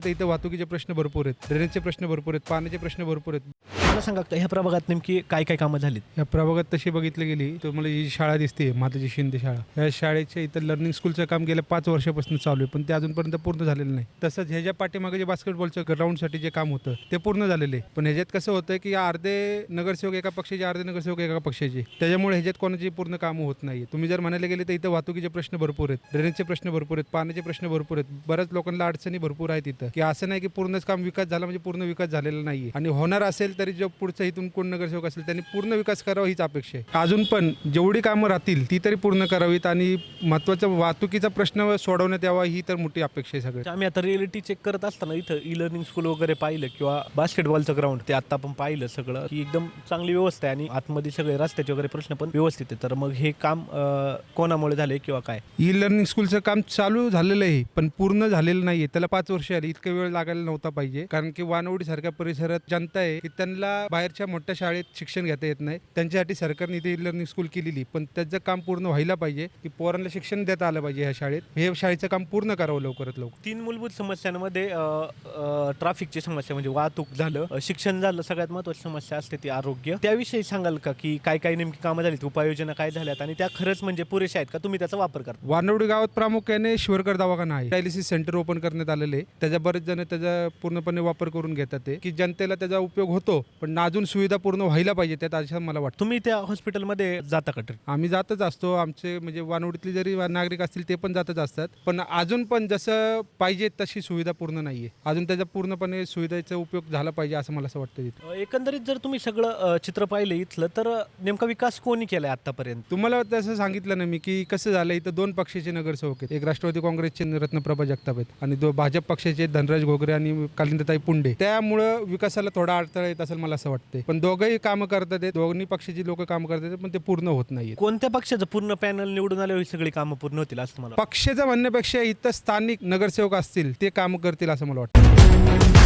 तर इथं वाहतुकीचे प्रश्न भरपूर आहेत, ड्रेनेजचे प्रश्न भरपूर आहेत, पाण्याचे प्रश्न भरपूर आहेत. मला सांगा ह्या प्रभागात नेमकी काय काय कामं झालीत? या प्रभागात तशी बघितली गेली तर मला ही शाळा दिसते, माताजी शिंदे शाळा. या शाळेच्या इथं लर्निंग स्कूलचं काम गेल्या 5 वर्षापासून चालू आहे, पण ते अजूनपर्यंत पूर्ण झालेलं नाही. तसंच ह्याच्या पाठीमागे जे बास्केटबॉलचं ग्राउंडसाठी जे काम होतं ते पूर्ण झालेलं आहे. पण ह्याच्यात कसं होतं की अर्धे नगरसेवक एका पक्षाचे, अर्धे नगरसेवक एका पक्षाचे, त्याच्यामुळे ह्याच्यात कोणाची पूर्ण कामं होत नाही. तुम्ही जर म्हणायला गेले तर इथं वाहतुकीचे प्रश्न भरपूर आहेत, ड्रेनेजचे प्रश्न भरपूर आहेत, पाण्याचे प्रश्न भरपूर आहेत. बऱ्याच लोकांना अडचणी भरपूर आहेत इथं, की असं नाही की पूर्णच काम विकास झाला म्हणजे पूर्ण विकास झालेला नाहीये. आणि होणार असेल तरी जो पुढचा इथून कोण नगरसेवक असेल त्यांनी पूर्ण विकास करावा हीच अपेक्षा आहे. अजून पण जेवढी कामं राहतील ती तरी पूर्ण करावीत आणि महत्त्वाचा वाहतुकीचा प्रश्न सोडवण्यात यावा ही तर मोठी अपेक्षा आहे सगळ्यात. आम्ही आता रिअलिटी चेक करत असताना इथं ई लर्निंग स्कूल वगैरे पाहिलं किंवा बास्केटबॉलचं ग्राउंड ते आता आपण पाहिलं सगळं की एकदम चांगली व्यवस्था आहे आणि आतमध्ये सगळे रस्त्याचे वगैरे प्रश्न पण व्यवस्थित आहे. तर मग हे काम कोणामुळे झाले किंवा काय? ई लर्निंग स्कूलचं काम चालू झालेलं आहे पण पूर्ण झालेलं नाहीये. त्याला 5 वर्ष आली, इतका वेळ लागायला नव्हता पाहिजे. कारण की वानवडी सारख्या परिसरात जनता आहे की त्यांना बाहेरच्या मोठ्या शाळेत शिक्षण घेता येत नाही. त्यांच्यासाठी सरकारने इथे ई लर्निंग स्कूल केलेली, पण त्याचं काम पूर्ण व्हायला पाहिजे की पोरांना शिक्षण देता आलं पाहिजे. ह्या शाळेत हे शाळेचं काम पूर्ण करावं लवकरात लवकर. 3 मूलभूत समस्यांमध्ये ट्रॅफिकची समस्या म्हणजे वाहतूक झालं, शिक्षण झालं, सगळ्यात महत्त्वाची समस्या असते ती आरोग्य. त्याविषयी सांगाल का की काय काय नेमकी कामं झालीत, उपाययोजना काय झाल्यात आणि त्या खरंच म्हणजे पुरेशा आहेत का, तुम्ही त्याचा वापर करता? वानवडी गावात प्रामुख्याने शिवरकर दवाखाना आहे, डायलिसिस सेंटर ओपन करण्यात आलेले आहे. त्याच्या बरेच जण त्याचा पूर्णपणे वापर करून घेतात ते, की जनतेला त्याचा उपयोग होतो, पण अजून सुविधा पूर्ण व्हायला पाहिजे त्यात असं मला वाटतं. तुम्ही त्या हॉस्पिटलमध्ये जाता का? आम्ही जातच असतो, आमचे म्हणजे वानवडीतले जरी नागरिक असतील ते पण जातच असतात, पण अजून पण जसं पाहिजे तशी सुविधा पूर्ण नाहीये. अजून त्याचा पूर्णपणे सुविधेचा उपयोग झाला पाहिजे असं मला असं वाटतं तिथं. एकंदरीत जर तुम्ही सगळं चित्र पाहिलं इथलं तर नेमका विकास कोणी केलाय आतापर्यंत? तुम्हाला तसं सांगितलं ना मी की कसं झालं, इथं 2 पक्षाचे नगरसेवक आहेत. एक राष्ट्रवादी काँग्रेसचे रत्नप्रभा जगताप आहेत आणि भाजप पक्षाचे धनराज घोगरे आणि कालिंदताई पुंडे. त्यामुळं विकासाला थोडा अडथळा येत असेल मला असं वाटतंय. पण दोघंही कामं करतात, दोन्ही पक्षाची लोक काम करतात, पण ते पूर्ण होत नाहीये. कोणत्या पक्षाचं पूर्ण पॅनल निवडून आल्यावर ही सगळी कामं पूर्ण होतील असं मला? पक्षाचं म्हणण्यापेक्षा इथं स्थानिक नगरसेवक असतील ते काम करतील असं मला वाटतं.